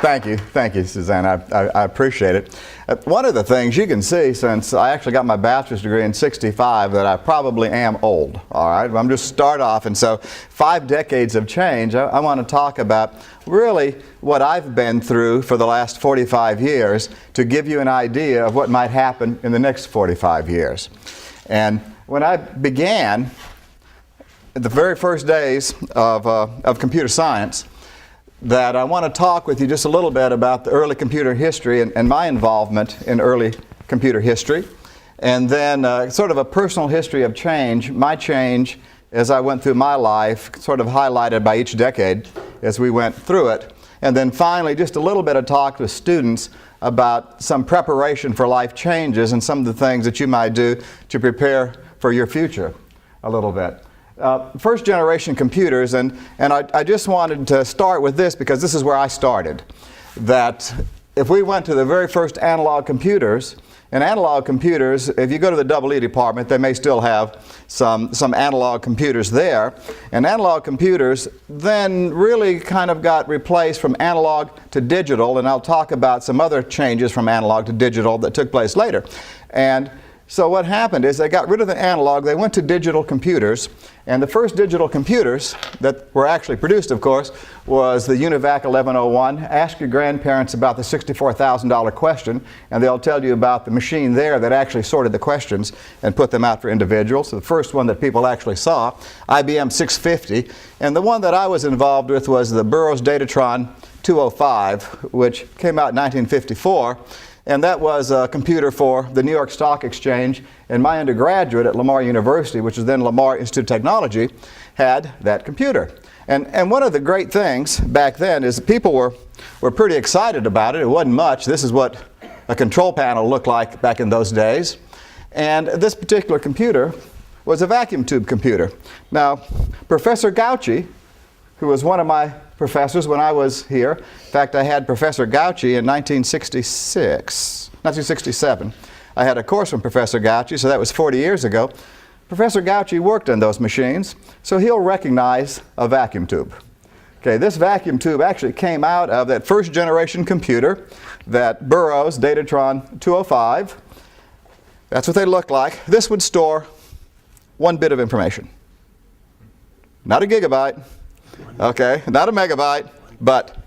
Thank you, Suzanne. I appreciate it. One of the things you can see, since I actually got my bachelor's degree in '65, that I probably am old. All right, I'm just start off, and so 5 decades of change. I want to talk about really what I've been through for the last 45 years to give you an idea of what might happen in the next 45 years. And when I began, the very first days of computer science, that I want to talk with you just a little bit about the early computer history and my involvement in early computer history, and then sort of a personal history of change, my change as I went through my life, sort of highlighted by each decade as we went through it, and then finally just a little bit of talk with students about some preparation for life changes and some of the things that you might do to prepare for your future a little bit. First generation computers, and I just wanted to start with this because this is where I started. That if we went to the very first analog computers, and analog computers, if you go to the EE department, they may still have some analog computers there. And analog computers then really kind of got replaced from analog to digital, and I'll talk about some other changes from analog to digital that took place later. And so what happened is they got rid of the analog, they went to digital computers, and the first digital computers that were actually produced, of course, was the UNIVAC 1101. Ask your grandparents about the $64,000 question, and they'll tell you about the machine there that actually sorted the questions and put them out for individuals. So the first one that people actually saw, IBM 650, and the one that I was involved with was the Burroughs Datatron 205, which came out in 1954. And that was a computer for the New York Stock Exchange. And my undergraduate at Lamar University, which was then Lamar Institute of Technology, had that computer. And one of the great things back then is that people were pretty excited about it. It wasn't much. This is what a control panel looked like back in those days. And this particular computer was a vacuum tube computer. Now, Professor Gauci, who was one of my professors when I was here. In fact, I had Professor Gauci in 1967. I had a course from Professor Gauci, so that was 40 years ago. Professor Gauci worked on those machines, so he'll recognize a vacuum tube. Okay, this vacuum tube actually came out of that first generation computer, that Burroughs Datatron 205. That's what they looked like. This would store 1 bit of information. Not a gigabyte. Okay, not a megabyte, but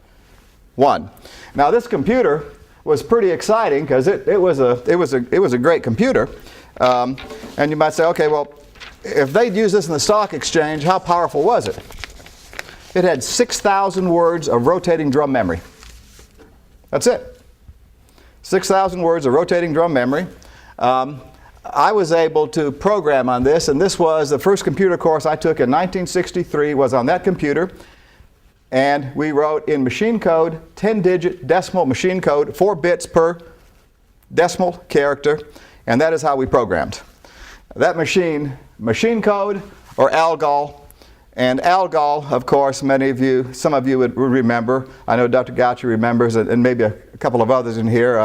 1. Now this computer was pretty exciting because it was a great computer, and you might say, okay, well, if they'd use this in the stock exchange, how powerful was it? It had 6,000 words of rotating drum memory. That's it. 6,000 words of rotating drum memory. I was able to program on this, and this was the first computer course I took in 1963, was on that computer. And we wrote in machine code, 10-digit decimal machine code, 4 bits per decimal character, and that is how we programmed. That machine code, or ALGOL, and ALGOL, of course, some of you would remember. I know Dr. Gauci remembers, and maybe a couple of others in here,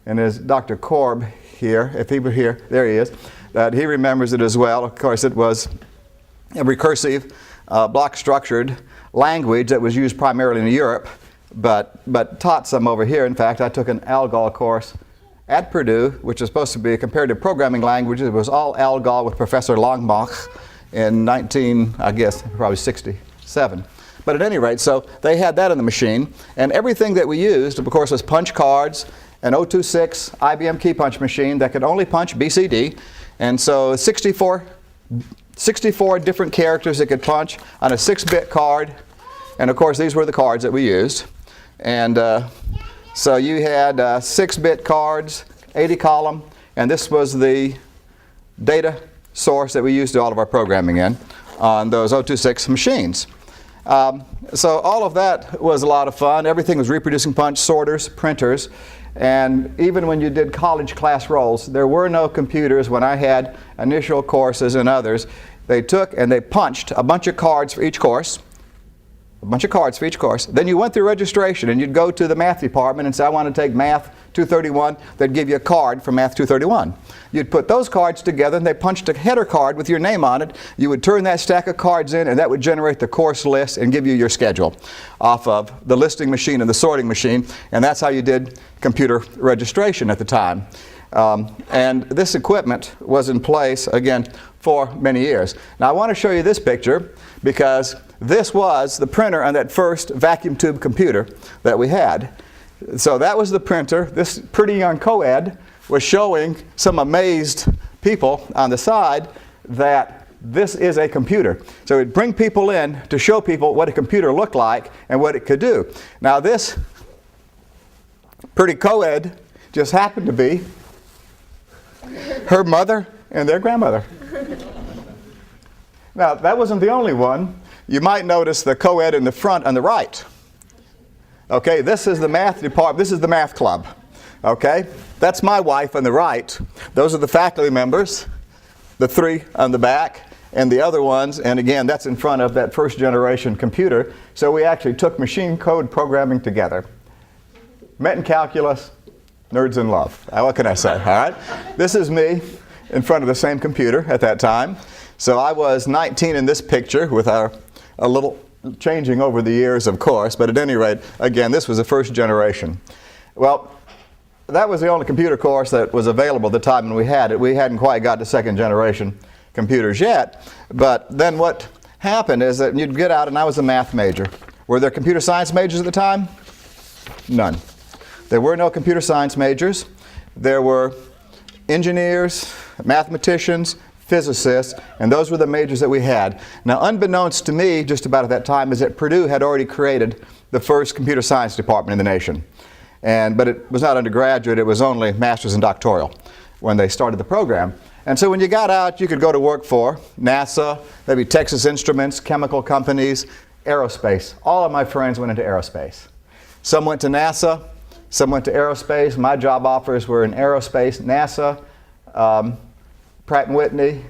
and there's Dr. Korb here, if he were here, there he is, that he remembers it as well. Of course, it was a recursive, block-structured language that was used primarily in Europe, but taught some over here. In fact, I took an ALGOL course at Purdue, which is supposed to be a comparative programming language. It was all ALGOL with Professor Longbach in probably 67. But at any rate, so they had that in the machine, and everything that we used, of course, was punch cards, an 026 IBM key punch machine that could only punch BCD, and so 64 different characters it could punch on a 6-bit card, and of course these were the cards that we used. And so you had 6-bit cards, 80 column, and this was the data source that we used to all of our programming in on those 026 machines. So all of that was a lot of fun. Everything was reproducing punch, sorters, printers. And even when you did college class rolls, there were no computers when I had initial courses and others. They took and they punched a bunch of cards for each course. Then you went through registration and you'd go to the math department and say, I want to take math 231, they'd give you a card from Math 231. You'd put those cards together, and they punched a header card with your name on it. You would turn that stack of cards in, and that would generate the course list and give you your schedule off of the listing machine and the sorting machine. And that's how you did computer registration at the time. And this equipment was in place, again, for many years. Now I want to show you this picture because this was the printer on that first vacuum tube computer that we had. So that was the printer. This pretty young co-ed was showing some amazed people on the side that this is a computer. So it'd bring people in to show people what a computer looked like and what it could do. Now this pretty co-ed just happened to be her mother and their grandmother. Now that wasn't the only one. You might notice the co-ed in the front on the right. Okay, this is the math department. This is the math club. Okay, that's my wife on the right. Those are the faculty members, the three on the back, and the other ones, and again, that's in front of that first generation computer. So we actually took machine code programming together. Met in calculus, nerds in love. What can I say, all right? This is me in front of the same computer at that time. So I was 19 in this picture with a little changing over the years, of course, but at any rate, again, this was the first generation. Well, that was the only computer course that was available at the time when we had it. We hadn't quite got to second generation computers yet. But then what happened is that you'd get out, and I was a math major. Were there computer science majors at the time? None. There were no computer science majors. There were engineers, mathematicians, physicists, and those were the majors that we had. Now, unbeknownst to me, just about at that time, is that Purdue had already created the first computer science department in the nation. But it was not undergraduate, it was only master's and doctoral when they started the program. And so when you got out, you could go to work for NASA, maybe Texas Instruments, chemical companies, aerospace. All of my friends went into aerospace. Some went to NASA, some went to aerospace. My job offers were in aerospace, NASA, Pratt Whitney,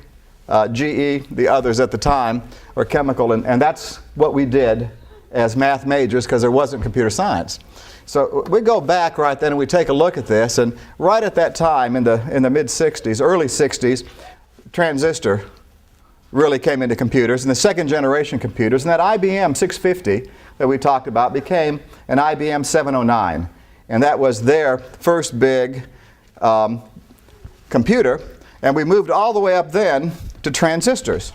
GE, the others at the time, or chemical, and that's what we did as math majors because there wasn't computer science. So we go back right then and we take a look at this, and right at that time in the mid-60s, early 60s, transistor really came into computers, and the second generation computers, and that IBM 650 that we talked about became an IBM 709, and that was their first big computer, and we moved all the way up then to transistors.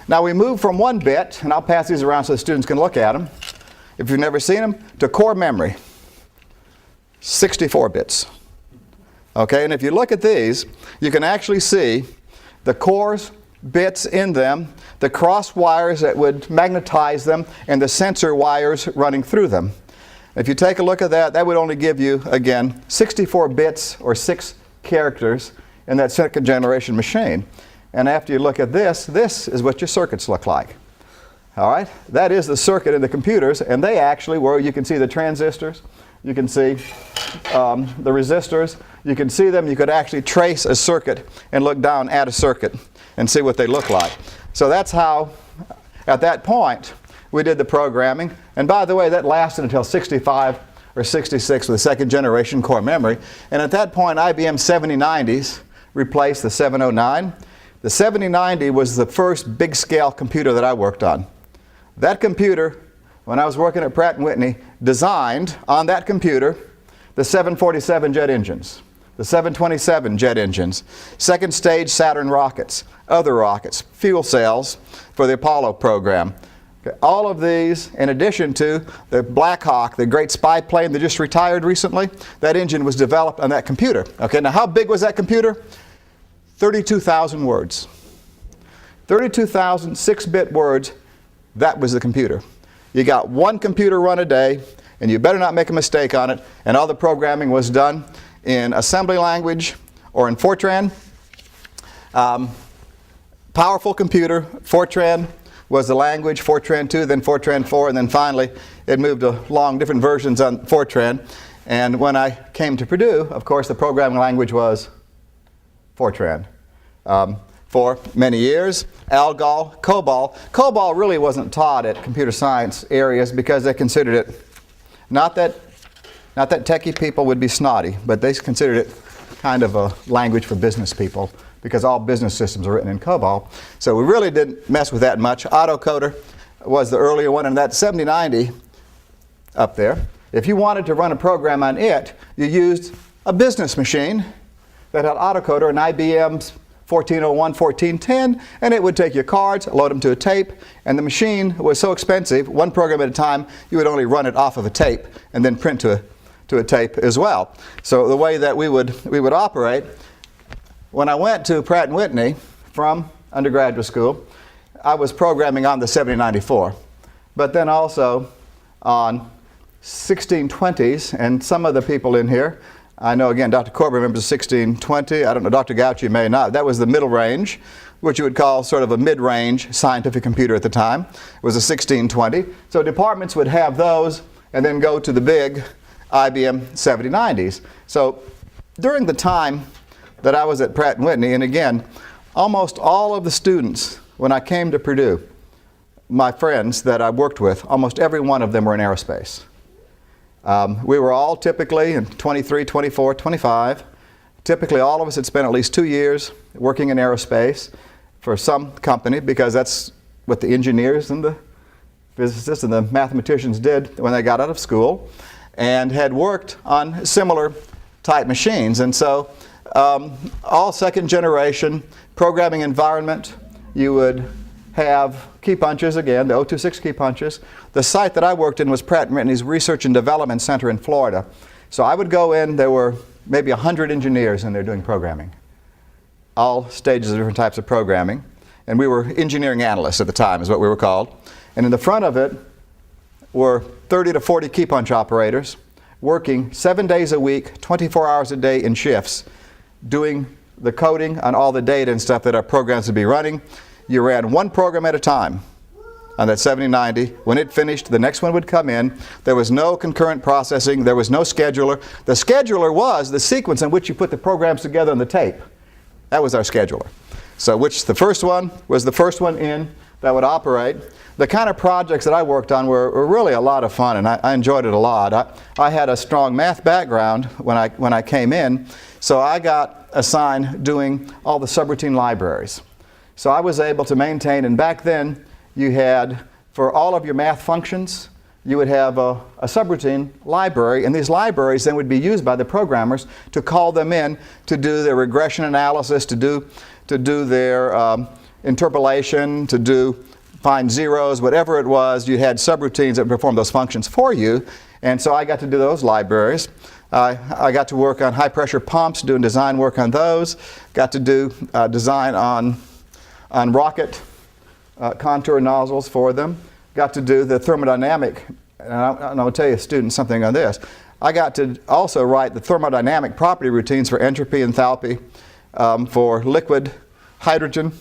Now we moved from 1 bit, and I'll pass these around so the students can look at them, if you've never seen them, to core memory, 64 bits. Okay, and if you look at these, you can actually see the cores, bits in them, the cross wires that would magnetize them, and the sensor wires running through them. If you take a look at that, that would only give you, again, 64 bits or 6 characters in that second generation machine. And after you look at this, this is what your circuits look like. All right, that is the circuit in the computers, and they actually were, you can see the transistors, you can see the resistors, you can see them, you could actually trace a circuit and look down at a circuit and see what they look like. So that's how, at that point, we did the programming. And by the way, that lasted until 65 or 66 with the second generation core memory. And at that point, IBM 7090s replaced the 709. The 7090 was the first big scale computer that I worked on. That computer, when I was working at Pratt Whitney, designed on that computer the 747 jet engines, the 727 jet engines, second stage Saturn rockets, other rockets, fuel cells for the Apollo program. Okay, all of these, in addition to the Black Hawk, the great spy plane that just retired recently, that engine was developed on that computer. Okay, now how big was that computer? 32,000 words. 32,000 6-bit words, that was the computer. You got one computer run a day, and you better not make a mistake on it, and all the programming was done in assembly language or in Fortran. Powerful computer, Fortran was the language, Fortran 2, then Fortran 4, and then finally it moved along different versions on Fortran. And when I came to Purdue, of course, the programming language was Fortran. For many years, Algol, COBOL. COBOL really wasn't taught at computer science areas because they considered it not that Not that techie people would be snotty, but they considered it kind of a language for business people because all business systems are written in COBOL. So we really didn't mess with that much. Autocoder was the earlier one, and that 7090 up there, if you wanted to run a program on it, you used a business machine that had autocoder, an IBM's 1401, 1410, and it would take your cards, load them to a tape, and the machine was so expensive, one program at a time, you would only run it off of a tape and then print to a tape as well. So the way that we would operate, when I went to Pratt Whitney from undergraduate school, I was programming on the 7094, but then also on 1620s, and some of the people in here, I know, again, Dr. Corbin remembers 1620. I don't know, Dr. Gauci may not. That was the middle range, which you would call sort of a mid-range scientific computer at the time. It was a 1620. So departments would have those and then go to the big IBM 7090s. So during the time that I was at Pratt Whitney, and again, almost all of the students, when I came to Purdue, my friends that I worked with, almost every one of them were in aerospace. We were all typically in 23, 24, 25. Typically all of us had spent at least 2 years working in aerospace for some company because that's what the engineers and the physicists and the mathematicians did when they got out of school, and had worked on similar type machines. And so all second generation programming environment, you would have key punches, again, the 026 key punches. The site that I worked in was Pratt Whitney's Research and Development Center in Florida. So I would go in, there were maybe 100 engineers in there doing programming. All stages of different types of programming. And we were engineering analysts at the time is what we were called. And in the front of it were 30 to 40 key punch operators working 7 days a week, 24 hours a day in shifts, doing the coding on all the data and stuff that our programs would be running. You ran one program at a time on that 7090. When it finished, the next one would come in. There was no concurrent processing. There was no scheduler. The scheduler was the sequence in which you put the programs together on the tape. That was our scheduler. So which the first one was the first one in that would operate. The kind of projects that I worked on were really a lot of fun, and I enjoyed it a lot. I had a strong math background when I came in, so I got assigned doing all the subroutine libraries. So I was able to maintain, and back then you had, for all of your math functions, you would have a subroutine library, and these libraries then would be used by the programmers to call them in to do their regression analysis, to do their interpolation, to find zeros, whatever it was. You had subroutines that performed those functions for you, and so I got to do those libraries. I got to work on high-pressure pumps, doing design work on those. Got to do design on rocket contour nozzles for them. Got to do the thermodynamic, and I'll tell you students something on this. I got to also write the thermodynamic property routines for entropy, enthalpy, for liquid hydrogen,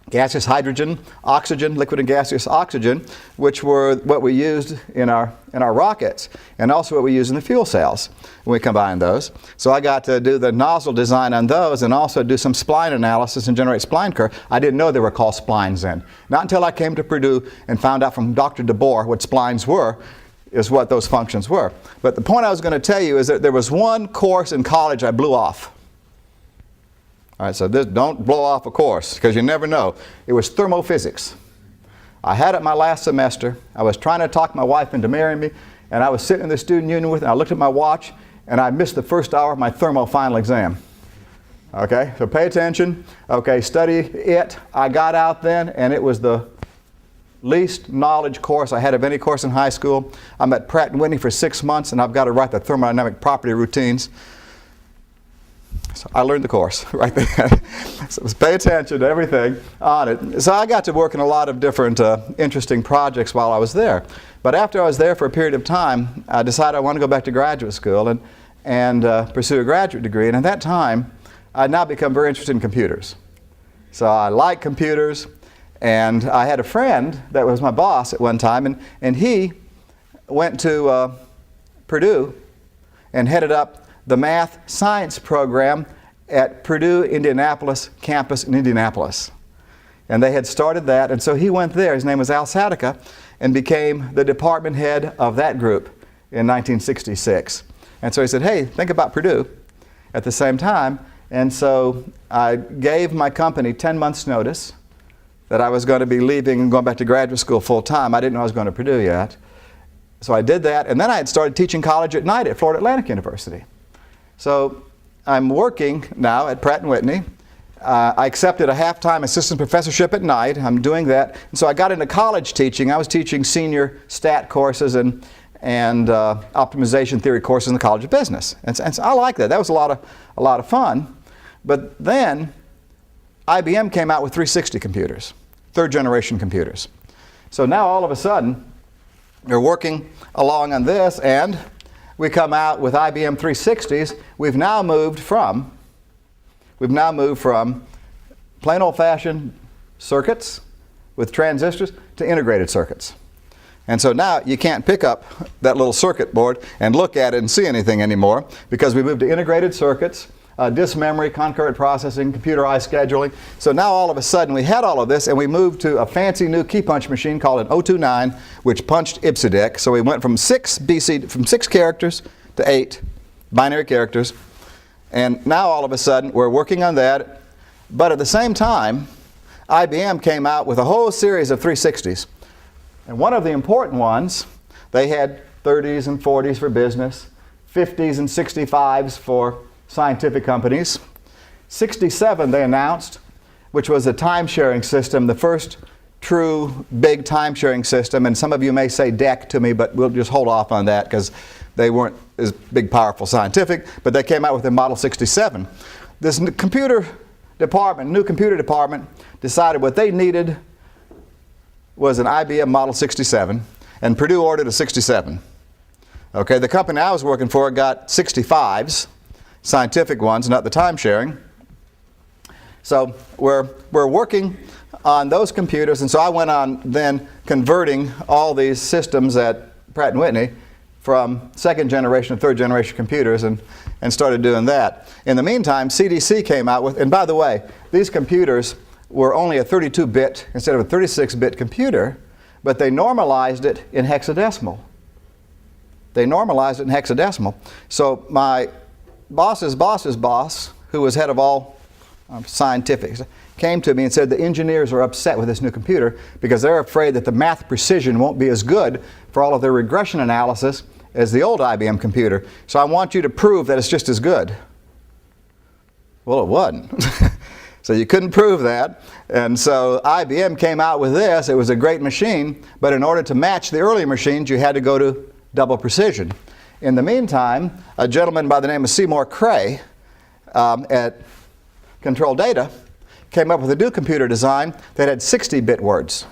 gaseous hydrogen, oxygen, liquid and gaseous oxygen, which were what we used in our rockets, and also what we use in the fuel cells when we combine those. So I got to do the nozzle design on those and also do some spline analysis and generate spline curve. I didn't know they were called splines then. Not until I came to Purdue and found out from Dr. DeBoer what splines were, is what those functions were. But the point I was going to tell you is that there was one course in college I blew off. All right, so don't blow off a course, because you never know. It was thermophysics. I had it my last semester. I was trying to talk my wife into marrying me, and I was sitting in the student union with her, and I looked at my watch, and I missed the first hour of my thermo final exam. Okay, so pay attention. Okay, study it. I got out then, and it was the least knowledge course I had of any course in high school. I'm at Pratt Whitney for 6 months, and I've got to write the thermodynamic property routines. So I learned the course right there. So pay attention to everything on it. So I got to work in a lot of different interesting projects while I was there. But after I was there for a period of time, I decided I wanted to go back to graduate school and pursue a graduate degree. And at that time, I'd now become very interested in computers. So I like computers. And I had a friend that was my boss at one time, and he went to Purdue and headed up the math science program at Purdue Indianapolis campus in Indianapolis. And they had started that, and so he went there. His name was Al Sadika, and became the department head of that group in 1966. And so he said, hey, think about Purdue at the same time. And so I gave my company 10 months' notice that I was going to be leaving and going back to graduate school full time. I didn't know I was going to Purdue yet. So I did that, and then I had started teaching college at night at Florida Atlantic University. So I'm working now at Pratt Whitney. I accepted a half-time assistant professorship at night. I'm doing that. And so I got into college teaching. I was teaching senior stat courses and optimization theory courses in the College of Business. And so I like that. That was a lot of fun. But then IBM came out with 360 computers, third-generation computers. So now all of a sudden, we're working along on this, and we come out with IBM 360s. We've now moved from plain old-fashioned circuits with transistors to integrated circuits. And so now you can't pick up that little circuit board and look at it and see anything anymore, because we moved to integrated circuits, disk memory, concurrent processing, computerized scheduling. So now all of a sudden we had all of this, and we moved to a fancy new key punch machine called an 029, which punched IPSIDEC. So we went from 6 characters to 8 binary characters. And now all of a sudden we're working on that. But at the same time, IBM came out with a whole series of 360s. And one of the important ones, they had 30s and 40s for business, 50s and 65s for scientific companies. 67 they announced, which was a time-sharing system, the first true big time-sharing system. And some of you may say DEC to me, but we'll just hold off on that because they weren't as big, powerful scientific. But they came out with their Model 67. This new computer department decided what they needed was an IBM Model 67, and Purdue ordered a 67. Okay, the company I was working for got 65s, scientific ones, not the time sharing. So we're working on those computers, and so I went on then converting all these systems at Pratt Whitney from second generation to third generation computers, and started doing that. In the meantime, CDC came out with, and by the way, these computers were only a 32-bit instead of a 36-bit computer, but they normalized it in hexadecimal. So my boss's boss, who was head of all scientifics, came to me and said the engineers are upset with this new computer because they're afraid that the math precision won't be as good for all of their regression analysis as the old IBM computer. So I want you to prove that it's just as good. Well, it wasn't. So you couldn't prove that. And so IBM came out with this. It was a great machine, but in order to match the earlier machines, you had to go to double precision. In the meantime, a gentleman by the name of Seymour Cray at Control Data came up with a new computer design that had 60-bit words.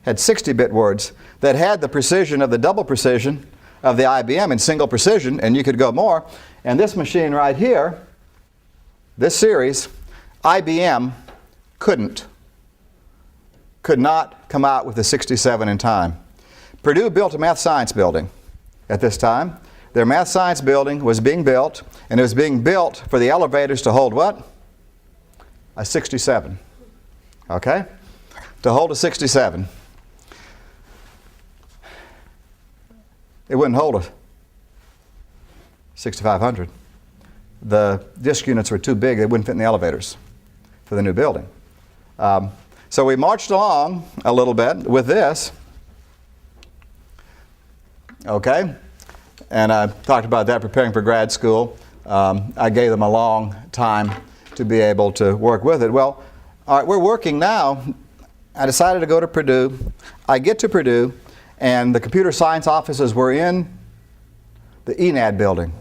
That had the precision of the double precision of the IBM in single precision, and you could go more. And this machine right here, this series, IBM could not come out with the 67 in time. Purdue built a math science building at this time. Their math science building was being built, and it was being built for the elevators to hold what? A 67. Okay? To hold a 67. It wouldn't hold a 6500. The disk units were too big. They wouldn't fit in the elevators for the new building. So we marched along a little bit with this. Okay? And I talked about that preparing for grad school. I gave them a long time to be able to work with it. Well, all right, we're working now. I decided to go to Purdue. I get to Purdue, and the computer science offices were in the ENAD building.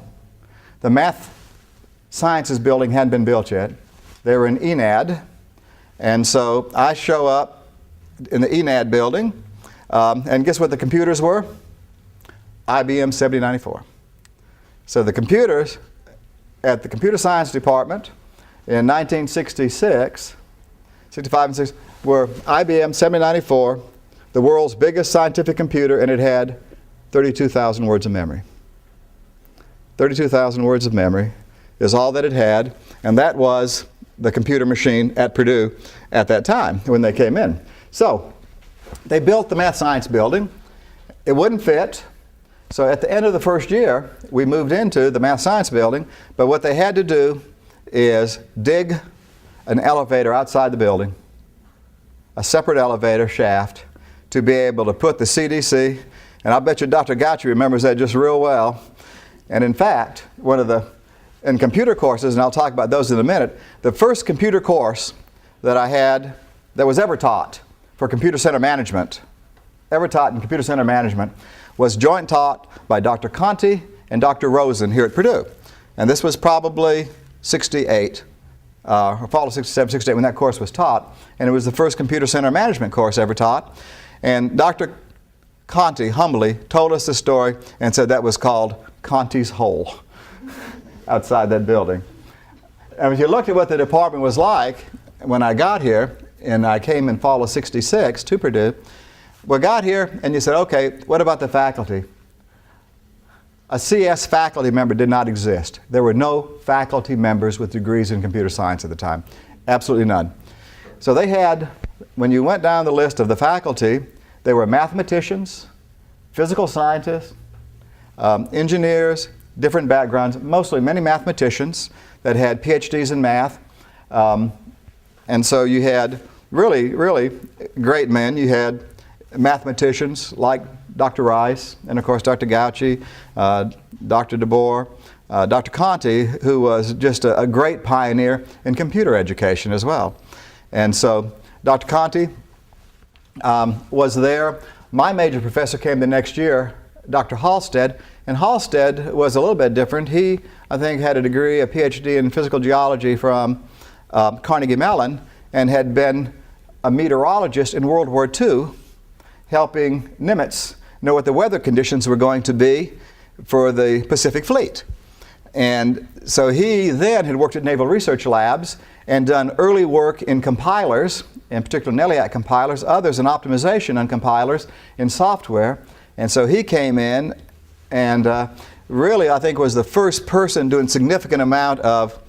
The math sciences building hadn't been built yet. They were in ENAD. And so I show up in the ENAD building, and guess what the computers were? IBM 7094. So the computers at the computer science department in 1966, 65 and 6, were IBM 7094, the world's biggest scientific computer, and it had 32,000 words of memory. 32,000 words of memory is all that it had, and that was the computer machine at Purdue at that time when they came in. So they built the math science building. It wouldn't fit. So at the end of the first year, we moved into the math science building, but what they had to do is dig an elevator outside the building, a separate elevator shaft, to be able to put the CDC, and I bet you Dr. Gauci remembers that just real well. And in fact, in computer courses, and I'll talk about those in a minute, the first computer course that I had that was ever taught for computer center management, was joint taught by Dr. Conti and Dr. Rosen here at Purdue. And this was probably 68, or fall of 67, 68 when that course was taught. And it was the first computer center management course ever taught. And Dr. Conti humbly told us the story and said that was called Conti's Hole outside that building. And if you looked at what the department was like when I got here, and I came in fall of 66 to Purdue, we got here and you said, okay, what about the faculty? A CS faculty member did not exist. There were no faculty members with degrees in computer science at the time. Absolutely none. So they had, when you went down the list of the faculty, they were mathematicians, physical scientists, engineers, different backgrounds, mostly many mathematicians that had PhDs in math. And so you had really, really great men. You had mathematicians like Dr. Rice, and of course Dr. Gauci, Dr. DeBoer, Dr. Conti, who was just a great pioneer in computer education as well. And so Dr. Conti was there. My major professor came the next year, Dr. Halstead, and Halstead was a little bit different. He, I think, had a degree, a PhD in physical geology from Carnegie Mellon, and had been a meteorologist in World War II, helping Nimitz know what the weather conditions were going to be for the Pacific Fleet. And so he then had worked at Naval Research Labs and done early work in compilers, in particular NELIAC compilers, others in optimization on compilers in software. And so he came in and really, I think, was the first person doing significant amount of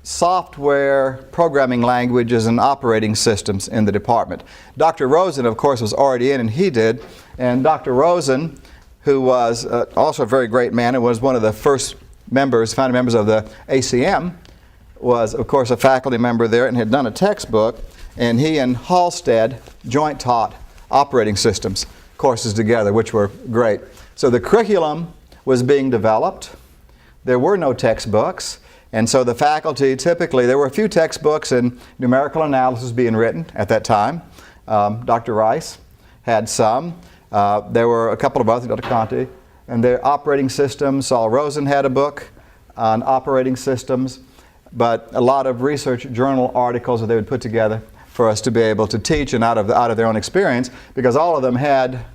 software programming languages and operating systems in the department. Dr. Rosen, of course, was already in, and he did. And Dr. Rosen, who was also a very great man and was one of the first founding members of the ACM, was, of course, a faculty member there and had done a textbook. And he and Halstead joint taught operating systems courses together, which were great. So the curriculum was being developed. There were no textbooks. And so the faculty typically, there were a few textbooks in numerical analysis being written at that time. Dr. Rice had some. There were a couple of others, Dr. Conti. And their operating systems, Saul Rosen had a book on operating systems, but a lot of research journal articles that they would put together for us to be able to teach and out of their own experience, because all of them had,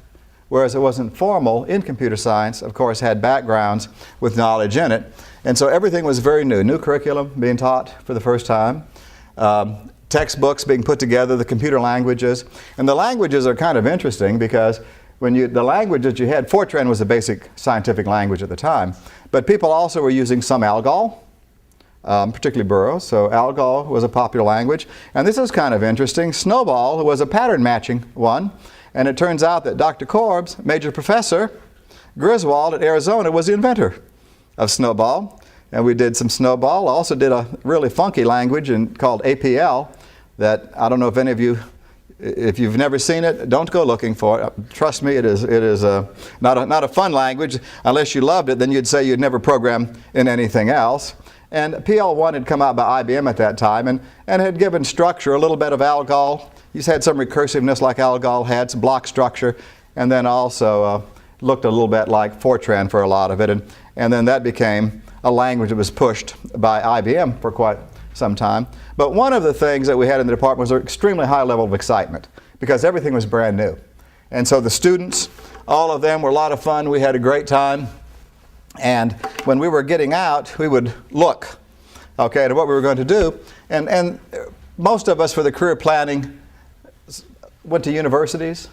whereas it wasn't formal in computer science, of course, had backgrounds with knowledge in it. And so everything was very new curriculum being taught for the first time, textbooks being put together, the computer languages. And the languages are kind of interesting because the language that you had, Fortran was a basic scientific language at the time, but people also were using some ALGOL, particularly Burroughs, so ALGOL was a popular language. And this is kind of interesting. Snowball was a pattern matching one, and it turns out that Dr. Korb's major professor, Griswold at Arizona, was the inventor of Snowball. And we did some Snowball. Also did a really funky language called APL that I don't know if any of you, if you've never seen it, don't go looking for it. Trust me, it is not a fun language. Unless you loved it, then you'd say you'd never program in anything else. And PL1 had come out by IBM at that time and had given structure, a little bit of ALGOL. You had some recursiveness like ALGOL had, some block structure, and then also looked a little bit like Fortran for a lot of it. And then that became a language that was pushed by IBM for quite some time. But one of the things that we had in the department was an extremely high level of excitement because everything was brand new. And so the students, all of them were a lot of fun. We had a great time. And when we were getting out, we would look, okay, at what we were going to do. And most of us for the career planning went to universities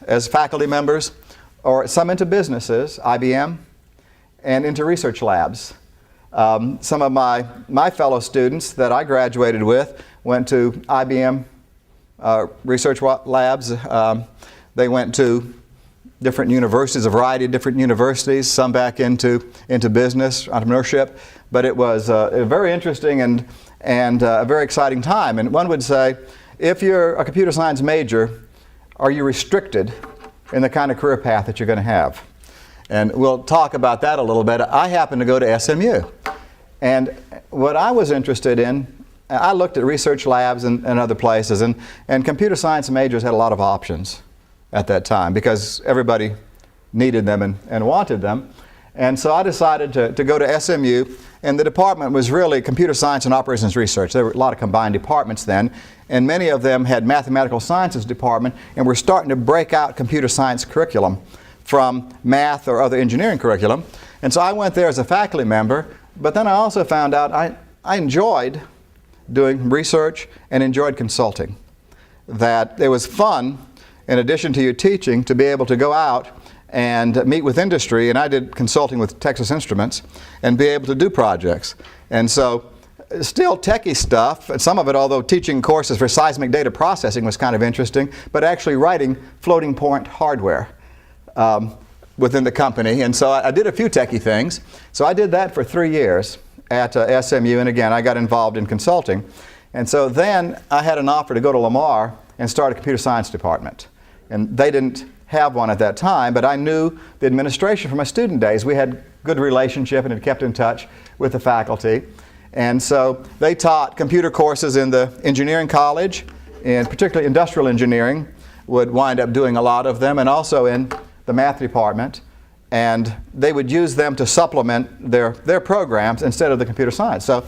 as faculty members, or some into businesses, IBM, and into research labs. Some of my fellow students that I graduated with went to IBM research labs. They went to different universities, a variety of different universities, some back into business, entrepreneurship. But it was a very interesting and a very exciting time. And one would say, if you're a computer science major, are you restricted in the kind of career path that you're going to have? And we'll talk about that a little bit. I happened to go to SMU. And what I was interested in, I looked at research labs and other places, and computer science majors had a lot of options at that time because everybody needed them and wanted them. And so I decided to go to SMU, and the department was really computer science and operations research. There were a lot of combined departments then, and many of them had mathematical sciences department, and were starting to break out computer science curriculum from math or other engineering curriculum. And so I went there as a faculty member, but then I also found out I enjoyed doing research and enjoyed consulting. That it was fun, in addition to your teaching, to be able to go out and meet with industry, and I did consulting with Texas Instruments, and be able to do projects. And so, still techie stuff, and some of it, although teaching courses for seismic data processing was kind of interesting, but actually writing floating point hardware within the company. And so I did a few techie things. So I did that for 3 years at SMU, and again, I got involved in consulting. And so then I had an offer to go to Lamar and start a computer science department. And they didn't have one at that time, but I knew the administration from my student days. We had good relationship and had kept in touch with the faculty. And so they taught computer courses in the engineering college, and particularly industrial engineering would wind up doing a lot of them, and also in the math department. And they would use them to supplement their programs instead of the computer science. So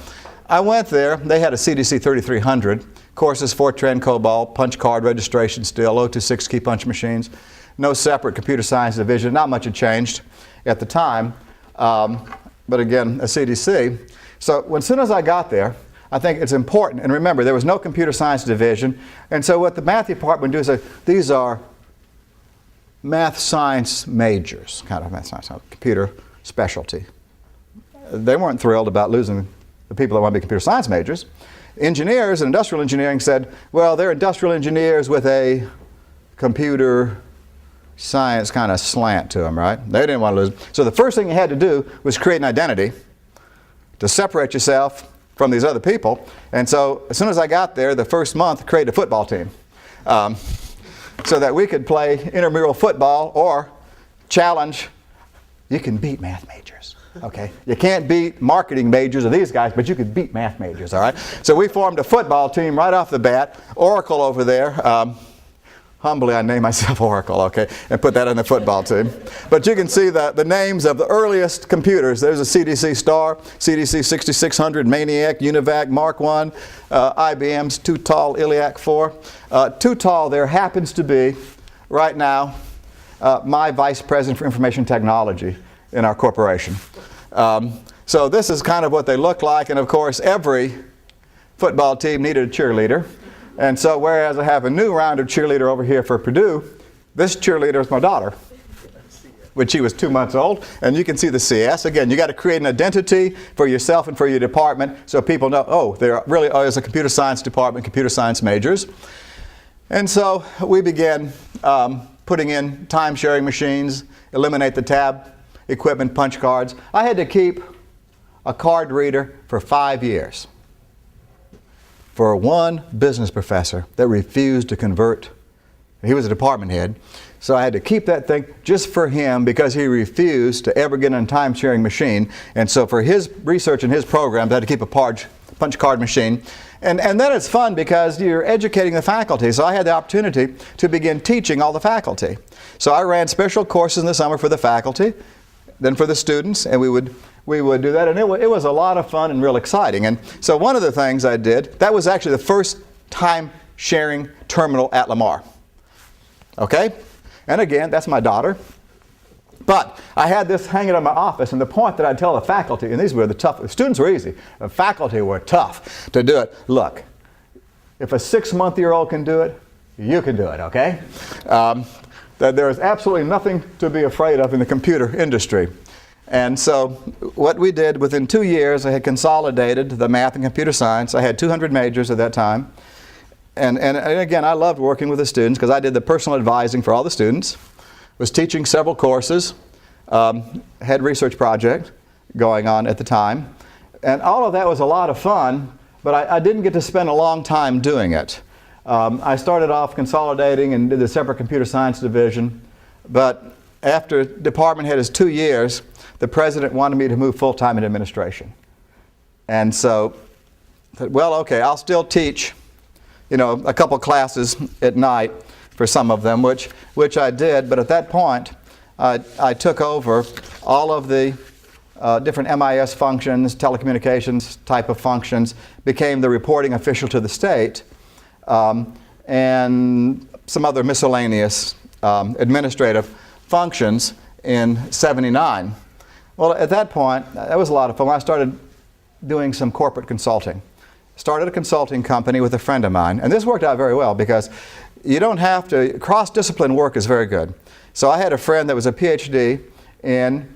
I went there. They had a CDC 3300, courses, Fortran, COBOL, punch card registration still, 026 key punch machines. No separate computer science division. Not much had changed at the time, but again, a CDC. So as soon as I got there, I think it's important, and remember, there was no computer science division, and so what the math department would do is say, these are math science majors, kind of math science, computer specialty. They weren't thrilled about losing the people that want to be computer science majors. Engineers in industrial engineering said, well, they're industrial engineers with a computer science kind of slant to them, right? They didn't want to lose. So the first thing you had to do was create an identity to separate yourself from these other people. And so as soon as I got there, the first month, create a football team so that we could play intramural football or challenge. You can beat math majors, okay? You can't beat marketing majors or these guys, but you could beat math majors, all right? So we formed a football team right off the bat. Oracle over there. Humbly, I named myself Oracle, okay, and put that in the football team. But you can see the names of the earliest computers. There's a CDC Star, CDC 6600, Maniac, Univac, Mark I, IBM's Too Tall Iliac 4. Too Tall there happens to be, right now, my Vice President for Information Technology in our corporation. So this is kind of what they look like, and of course, every football team needed a cheerleader. And so whereas I have a new round of cheerleader over here for Purdue, this cheerleader is my daughter, when she was 2 months old. And you can see the CS. Again, you got to create an identity for yourself and for your department so people know, oh, there really is a computer science department, computer science majors. And so we began putting in time-sharing machines, eliminate the tab equipment, punch cards. I had to keep a card reader for 5 years. For one business professor that refused to convert. He was a department head. So I had to keep that thing just for him because he refused to ever get in a time-sharing machine. And so for his research and his programs, I had to keep a punch card machine. And then it's fun because you're educating the faculty. So I had the opportunity to begin teaching all the faculty. So I ran special courses in the summer for the faculty, then for the students, and we would do that, and it was a lot of fun and real exciting. And so one of the things I did, that was actually the first time-sharing terminal at Lamar. Okay? And again, that's my daughter. But I had this hanging in my office, and the point that I'd tell the faculty, and these were the tough, the students were easy, the faculty were tough to do it. Look, if a 6-month-old can do it, you can do it, okay? That there is absolutely nothing to be afraid of in the computer industry. And so what we did, within 2 years, I had consolidated the math and computer science. I had 200 majors at that time. And again, I loved working with the students because I did the personal advising for all the students, was teaching several courses, had research project going on at the time, and all of that was a lot of fun, but I didn't get to spend a long time doing it. I started off consolidating and did the separate computer science division, but after department head is 2 years, the president wanted me to move full-time in administration. And so I said, well, okay, I'll still teach, you know, a couple classes at night for some of them, which I did, but at that point, I took over all of the different MIS functions, telecommunications type of functions, became the reporting official to the state, and some other miscellaneous administrative functions in '79. Well, at that point, that was a lot of fun. I started doing some corporate consulting. Started a consulting company with a friend of mine, and this worked out very well because you don't have to, cross-discipline work is very good. So I had a friend that was a PhD in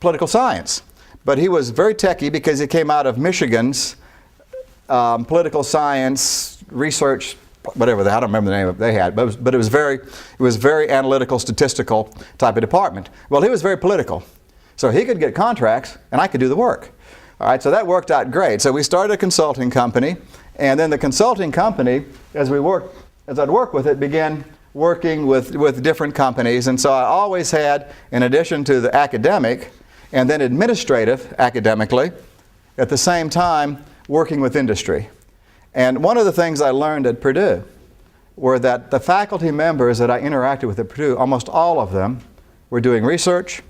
political science, but he was very techy because he came out of Michigan's political science research, whatever, I don't remember the name of it they had, but it was very analytical, statistical type of department. Well, he was very political, so he could get contracts and I could do the work. All right, so that worked out great. So we started a consulting company, and then the consulting company, as I'd work with it, began working with different companies, and so I always had, in addition to the academic and then administrative academically, at the same time working with industry. And one of the things I learned at Purdue were that the faculty members that I interacted with at Purdue, almost all of them were doing research,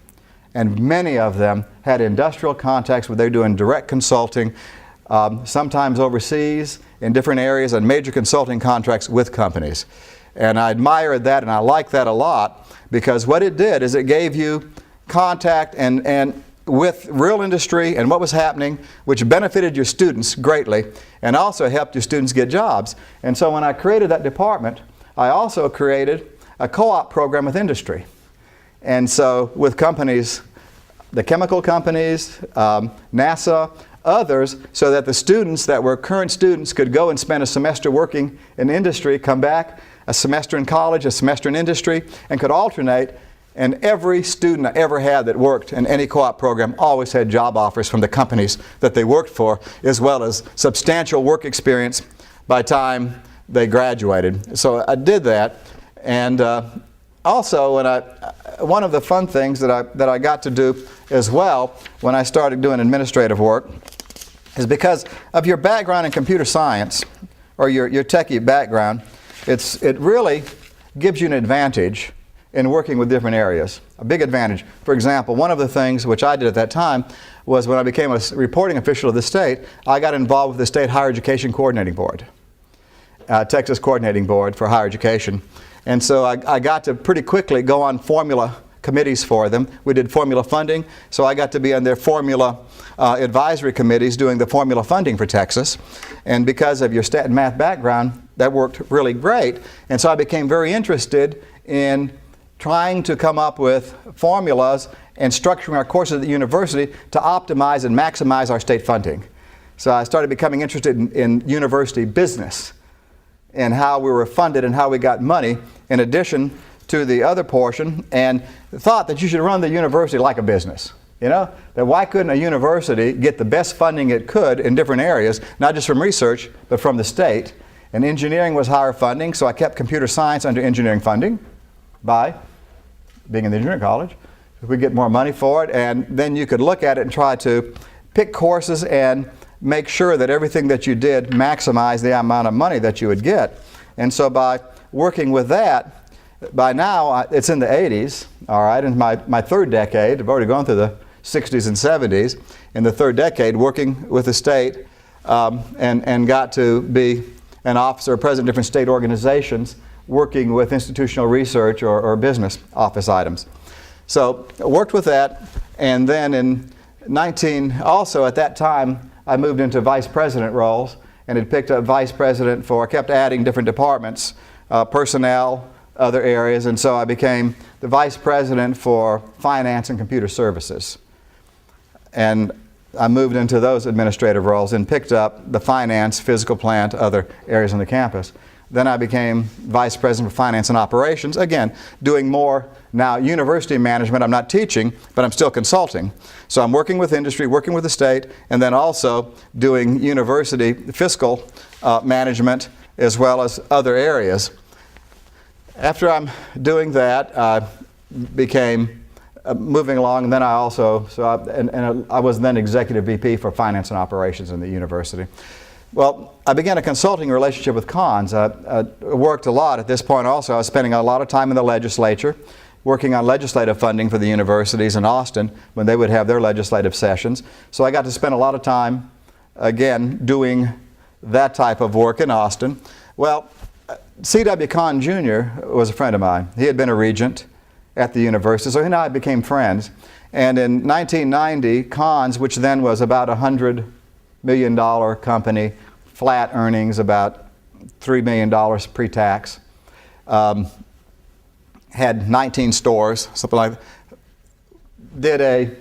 and many of them had industrial contacts where they're doing direct consulting, sometimes overseas in different areas, and major consulting contracts with companies. And I admired that, and I liked that a lot, because what it did is it gave you contact and with real industry and what was happening, which benefited your students greatly and also helped your students get jobs. And so when I created that department, I also created a co-op program with industry. And so with companies, the chemical companies, NASA, others, so that the students that were current students could go and spend a semester working in industry, come back, a semester in college, a semester in industry, and could alternate. And every student I ever had that worked in any co-op program always had job offers from the companies that they worked for, as well as substantial work experience by the time they graduated. So I did that, and also one of the fun things that I got to do as well when I started doing administrative work is because of your background in computer science, or your techie background, it really gives you an advantage in working with different areas, a big advantage. For example, one of the things which I did at that time was when I became a reporting official of the state, I got involved with the State Higher Education Coordinating Board, Texas Coordinating Board for Higher Education. And so I got to pretty quickly go on formula committees for them. We did formula funding, so I got to be on their formula advisory committees doing the formula funding for Texas. And because of your stat and math background, that worked really great. And so I became very interested in trying to come up with formulas and structuring our courses at the university to optimize and maximize our state funding. So I started becoming interested in university business and how we were funded and how we got money in addition to the other portion, and thought that you should run the university like a business. You know, that why couldn't a university get the best funding it could in different areas, not just from research, but from the state. And engineering was higher funding, so I kept computer science under engineering funding by being in the engineering college. We get more money for it, and then you could look at it and try to pick courses and make sure that everything that you did maximized the amount of money that you would get. And so by working with that, by now it's in the 80s, all right, in my third decade. I've already gone through the 60s and 70s. In the third decade, working with the state and got to be an officer, president of different state organizations, working with institutional research or business office items. So I worked with that, and then also at that time, I moved into vice president roles and had picked up vice president I kept adding different departments, personnel, other areas, and so I became the vice president for finance and computer services. And I moved into those administrative roles and picked up the finance, physical plant, other areas on the campus. Then I became vice president for finance and operations, again, doing more now university management. I'm not teaching, but I'm still consulting. So I'm working with industry, working with the state, and then also doing university fiscal management as well as other areas. After I'm doing that, I became moving along, and then I also, I was then executive VP for finance and operations in the university. Well, I began a consulting relationship with Conn. I worked a lot at this point also. I was spending a lot of time in the legislature, working on legislative funding for the universities in Austin when they would have their legislative sessions. So I got to spend a lot of time, again, doing that type of work in Austin. Well, C.W. Conn Jr. was a friend of mine. He had been a regent at the university, so he and I became friends. And in 1990, Conn's, which then was about a $100 million company, flat earnings, about $3 million pre-tax, had 19 stores, something like that.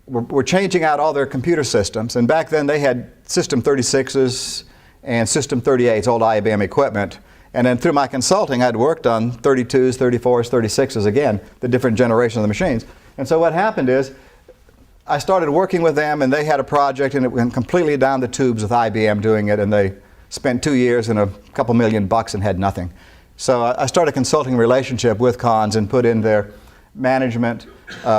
We're changing out all their computer systems, and back then they had System 36s and System 38s, old IBM equipment. And then through my consulting, I'd worked on 32s, 34s, 36s, again, the different generations of the machines. And so what happened is, I started working with them, and they had a project, and it went completely down the tubes with IBM doing it, and they spent 2 years and a couple $1 million and had nothing. So I started a consulting relationship with Conn's and put in their management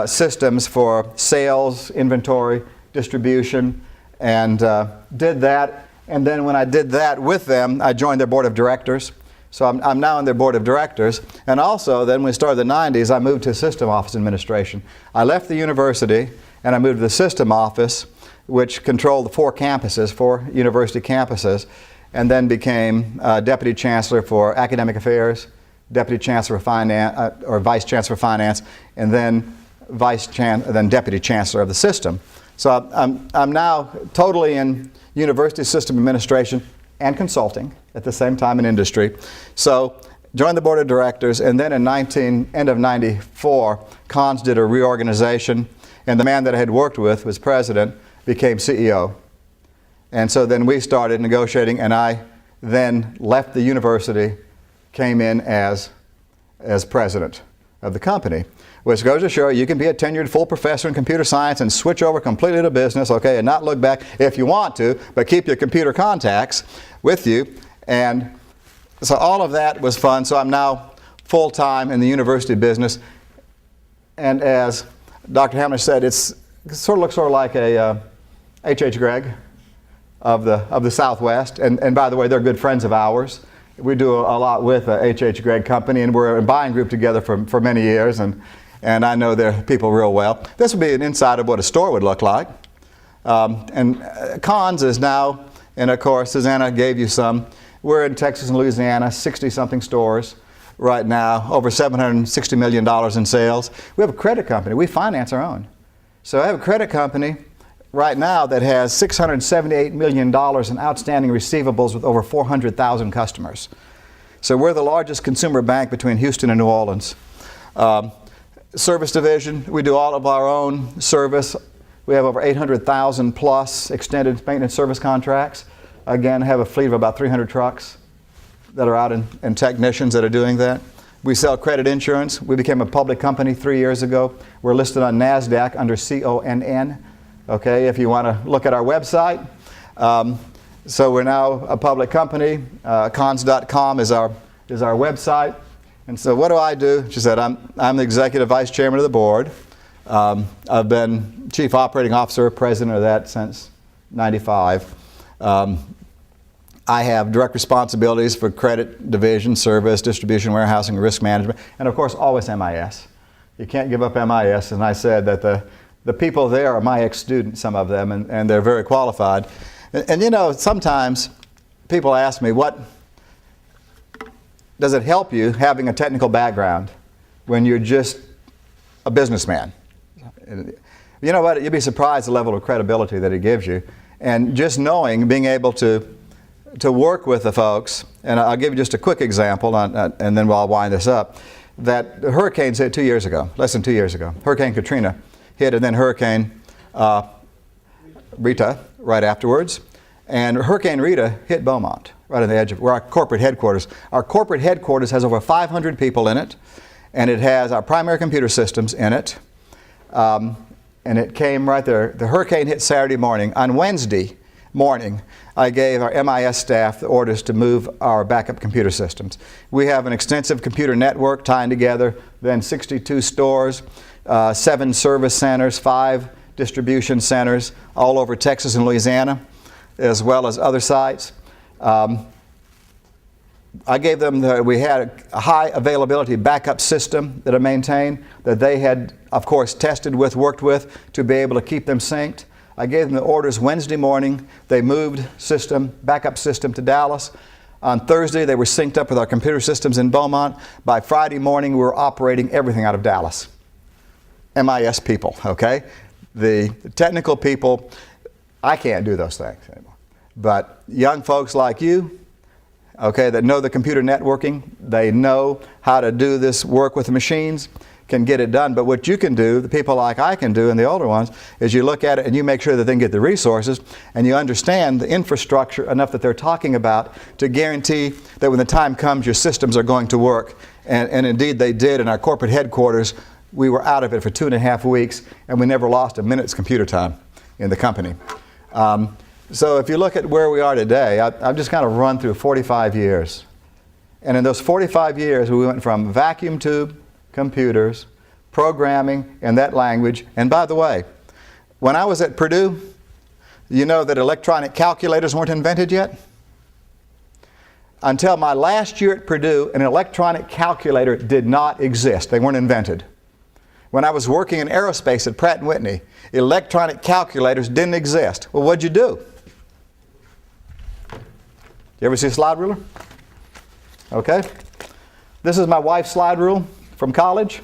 systems for sales, inventory, distribution, and did that. And then when I did that with them, I joined their board of directors. So I'm now on their board of directors. And also, then when we started the 90s, I moved to system office administration. I left the university, and I moved to the system office, which controlled the 4 campuses, 4 university campuses, and then became deputy chancellor for academic affairs, deputy chancellor for finance, or vice chancellor for finance, and then deputy chancellor of the system. So I'm now totally in university system administration and consulting at the same time in industry. So joined the board of directors, and then in end of 94, Conn's did a reorganization, and the man that I had worked with was president, became CEO. And so then we started negotiating, and I then left the university, came in as president of the company, which goes to show you can be a tenured full professor in computer science and switch over completely to business, okay, and not look back if you want to, but keep your computer contacts with you. And so all of that was fun. So I'm now full-time in the university business. And as Dr. Hamler said, it sort of looks like a H.H. Gregg of the Southwest. And by the way, they're good friends of ours. We do a lot with H.H. Gregg Company, and we're a buying group together for many years, and I know their people real well. This would be an inside of what a store would look like. And Conn's is now, and of course, Susanna gave you some. We're in Texas and Louisiana, 60-something stores right now, over $760 million in sales. We have a credit company. We finance our own. So I have a credit company right now that has $678 million in outstanding receivables with over 400,000 customers. So we're the largest consumer bank between Houston and New Orleans. Service division, we do all of our own service. We have over 800,000 plus extended maintenance service contracts. Again, have a fleet of about 300 trucks that are out and technicians that are doing that. We sell credit insurance. We became a public company 3 years ago. We're listed on NASDAQ under CONN. Okay, if you want to look at our website. So we're now a public company. Cons.com is our website. And so what do I do? She said, I'm the executive vice chairman of the board. I've been chief operating officer, president of that since '95. I have direct responsibilities for credit division, service, distribution, warehousing, risk management, and of course always MIS. You can't give up MIS, and I said that the people there are my ex-students, some of them, and they're very qualified. And you know, sometimes people ask me, what does it help you having a technical background when you're just a businessman? You know what, you'd be surprised the level of credibility that it gives you. And just knowing, being able to work with the folks, and I'll give you just a quick example, and then I'll wind this up, that the hurricanes hit 2 years ago, less than 2 years ago. Hurricane Katrina hit, and then Hurricane Rita right afterwards. And Hurricane Rita hit Beaumont. right on the edge of where our corporate headquarters. Our corporate headquarters has over 500 people in it, and it has our primary computer systems in it. And it came right there. The hurricane hit Saturday morning. On Wednesday morning, I gave our MIS staff the orders to move our backup computer systems. We have an extensive computer network tying together then 62 stores, 7 service centers, 5 distribution centers all over Texas and Louisiana, as well as other sites. I gave them, we had a high availability backup system that I maintained that they had, of course, tested with, worked with to be able to keep them synced. I gave them the orders Wednesday morning. They moved backup system to Dallas. On Thursday, they were synced up with our computer systems in Beaumont. By Friday morning, we were operating everything out of Dallas. MIS people, okay? The technical people, I can't do those things anymore. But young folks like you, okay, that know the computer networking, they know how to do this work with the machines, can get it done. But what you can do, the people like I can do and the older ones, is you look at it and you make sure that they can get the resources and you understand the infrastructure enough that they're talking about to guarantee that when the time comes your systems are going to work. And indeed they did in our corporate headquarters. We were out of it for 2.5 weeks and we never lost a minute's computer time in the company. So if you look at where we are today, I've just kind of run through 45 years. And in those 45 years, we went from vacuum tube, computers, programming in that language. And by the way, when I was at Purdue, you know that electronic calculators weren't invented yet? Until my last year at Purdue, an electronic calculator did not exist. They weren't invented. When I was working in aerospace at Pratt Whitney, electronic calculators didn't exist. Well, what'd you do? You ever see a slide ruler? Okay. This is my wife's slide rule from college.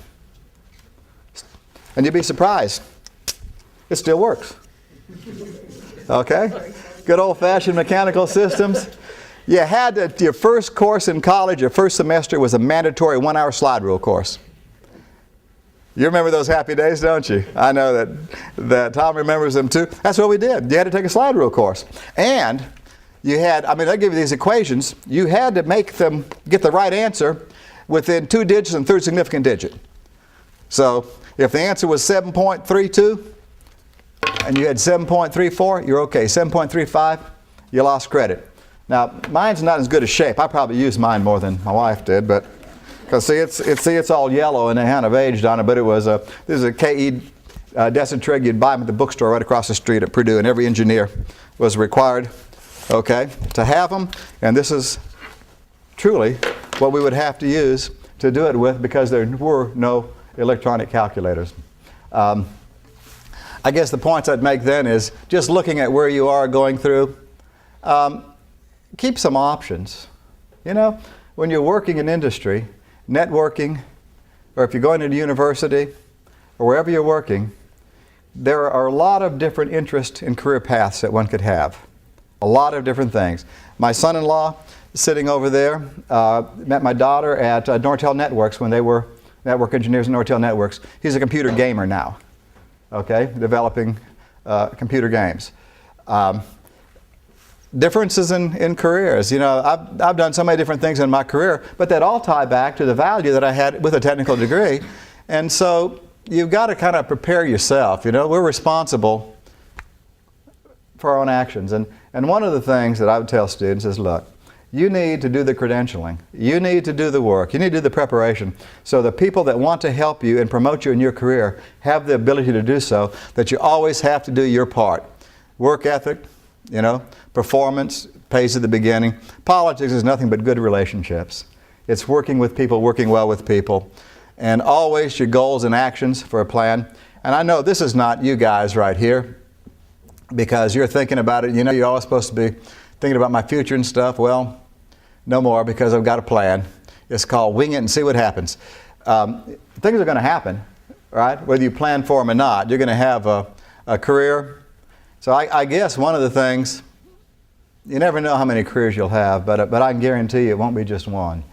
And you'd be surprised. It still works. Okay. Good old-fashioned mechanical systems. You had to, your first course in college, your first semester was a mandatory 1-hour slide rule course. You remember those happy days, don't you? I know that Tom remembers them too. That's what we did. You had to take a slide rule course. And you had, I mean, they give you these equations. You had to make them get the right answer within 2 digits and third significant digit. So if the answer was 7.32 and you had 7.34, you're okay. 7.35, you lost credit. Now, mine's not as good a shape. I probably used mine more than my wife did, but because it's all yellow and they kind of aged on it. But it was this is a KE Decitrig you'd buy them at the bookstore right across the street at Purdue, and every engineer was required, okay, to have them. And this is truly what we would have to use to do it with, because there were no electronic calculators. I guess the points I'd make then is just looking at where you are going through. Keep some options. You know, when you're working in industry, networking, or if you're going to university, or wherever you're working, there are a lot of different interests and career paths that one could have. A lot of different things. My son-in-law, sitting over there, met my daughter at Nortel Networks when they were network engineers at Nortel Networks. He's a computer gamer now, okay, developing computer games. Differences in careers. You know, I've done so many different things in my career, but that all tie back to the value that I had with a technical degree. And so you've got to kind of prepare yourself. You know, we're responsible for our own actions. And one of the things that I would tell students is, look, you need to do the credentialing. You need to do the work. You need to do the preparation. So the people that want to help you and promote you in your career have the ability to do so, that you always have to do your part. Work ethic, you know, performance pays at the beginning. Politics is nothing but good relationships. It's working with people, working well with people, and always your goals and actions for a plan. And I know this is not you guys right here, because you're thinking about it. You know, you're always supposed to be thinking about my future and stuff. Well, no more, because I've got a plan. It's called wing it and see what happens. Things are going to happen, right? Whether you plan for them or not, you're going to have a career. So I guess one of the things, you never know how many careers you'll have, but I can guarantee you it won't be just one.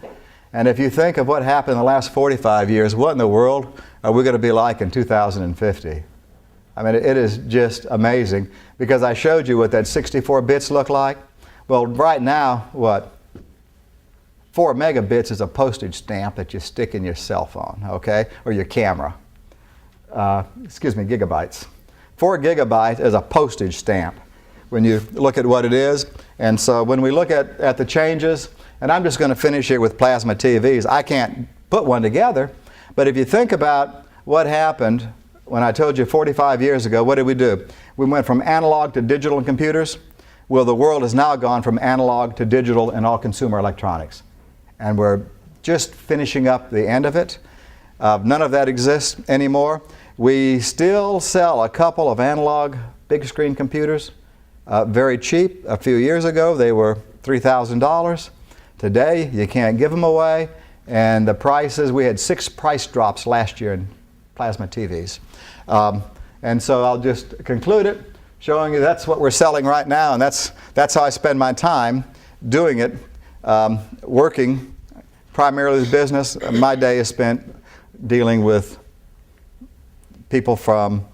And if you think of what happened in the last 45 years, what in the world are we going to be like in 2050? I mean, it is just amazing, because I showed you what that 64 bits look like. Well, right now, 4 megabits is a postage stamp that you stick in your cell phone, okay, or your camera. Gigabytes. 4 gigabytes is a postage stamp when you look at what it is. And so when we look at the changes, and I'm just going to finish here with plasma TVs. I can't put one together, but if you think about what happened when I told you 45 years ago, what did we do? We went from analog to digital in computers. Well, the world has now gone from analog to digital in all consumer electronics. And we're just finishing up the end of it. None of that exists anymore. We still sell a couple of analog big screen computers, very cheap. A few years ago, they were $3,000. Today, you can't give them away. And the prices, we had 6 price drops last year in plasma TVs. And so I'll just conclude it, showing you that's what we're selling right now, and that's how I spend my time doing it, working primarily with business. My day is spent dealing with people from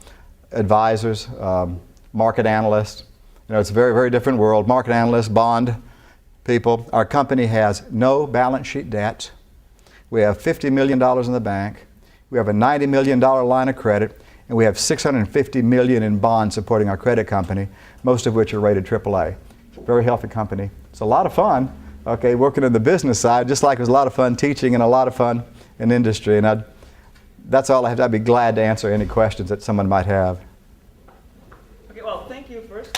advisors, market analysts. You know, it's a very, very different world. Market analysts, bond people. Our company has no balance sheet debt. We have $50 million in the bank. We have a $90 million line of credit, and we have $650 million in bonds supporting our credit company, most of which are rated AAA. It's a very healthy company. It's a lot of fun, okay, working in the business side, just like it was a lot of fun teaching and a lot of fun in industry. And that's all I have. I'd be glad to answer any questions that someone might have. Okay, well, thank you first.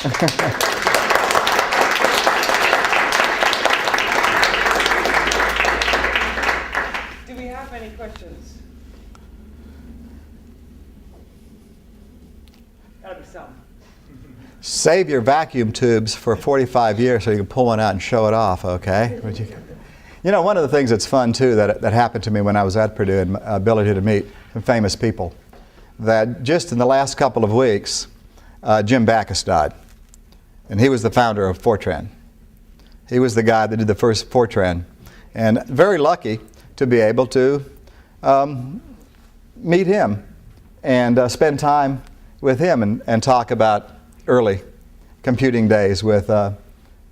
Do we have any questions? Gotta be some. Save your vacuum tubes for 45 years so you can pull one out and show it off, okay? You know, one of the things that's fun, too, that happened to me when I was at Purdue, and my ability to meet some famous people, that just in the last couple of weeks, Jim Backus died. And he was the founder of Fortran. He was the guy that did the first Fortran. And very lucky to be able to meet him and spend time with him and talk about early computing days with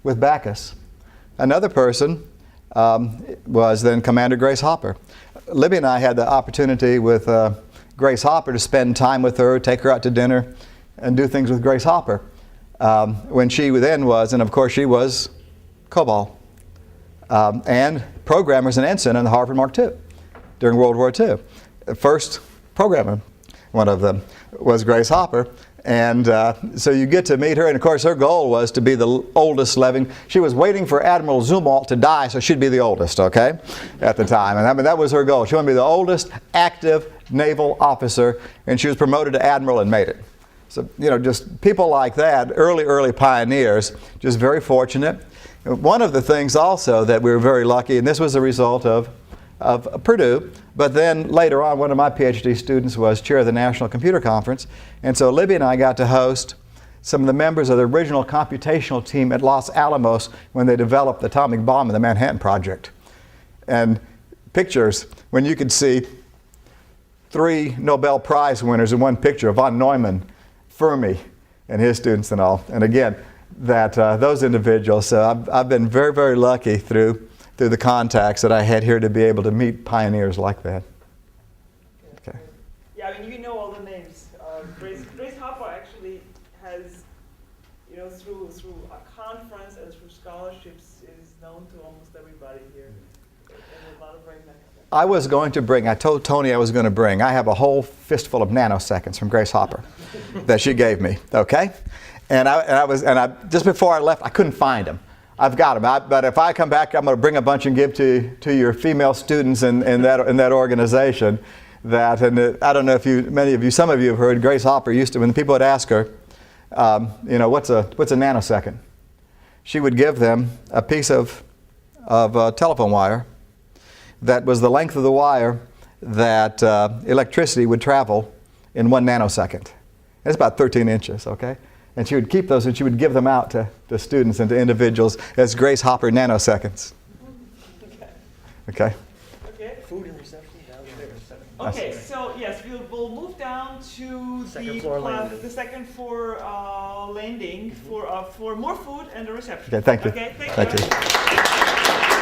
Backus. Another person was then Commander Grace Hopper. Libby and I had the opportunity with Grace Hopper to spend time with her, take her out to dinner, and do things with Grace Hopper when she then was, and of course she was COBOL, and programmer as an ensign in the Harvard Mark II during World War II. The first programmer, one of them, was Grace Hopper. And so you get to meet her, and of course her goal was to be the oldest living. She was waiting for Admiral Zumwalt to die so she'd be the oldest, okay, at the time. And I mean, that was her goal. She wanted to be the oldest active naval officer, and she was promoted to admiral and made it. So, you know, just people like that, early pioneers, just very fortunate. One of the things also that we were very lucky, and this was a result of Purdue, but then later on one of my PhD students was chair of the National Computer Conference, and so Libby and I got to host some of the members of the original computational team at Los Alamos when they developed the atomic bomb in the Manhattan Project. And pictures, when you could see 3 Nobel Prize winners in one picture, von Neumann, Fermi, and his students and all. And again, that those individuals, so I've been very, very lucky through the contacts that I had here to be able to meet pioneers like that. Okay. Yeah, I mean, you know all the names. Grace Hopper actually has, you know, through a conference and through scholarships, is known to almost everybody here. And a lot of very nice. I was going to bring, I told Tony I was going to bring, I have a whole fistful of nanoseconds from Grace Hopper that she gave me, okay? And just before I left, I couldn't find them. I've got them, but if I come back, I'm going to bring a bunch and give to your female students in that organization. That, and I don't know if some of you have heard, Grace Hopper used to, when people would ask her, you know, what's a nanosecond? She would give them a piece of telephone wire that was the length of the wire that electricity would travel in 1 nanosecond. It's about 13 inches, okay? And she would keep those and she would give them out to students and to individuals as Grace Hopper nanoseconds. Okay? Okay. Food and reception downstairs. Okay, so yes, we'll move down to Second floor landing. the second floor landing for more food and the reception. Okay, thank you. Okay, Thank you.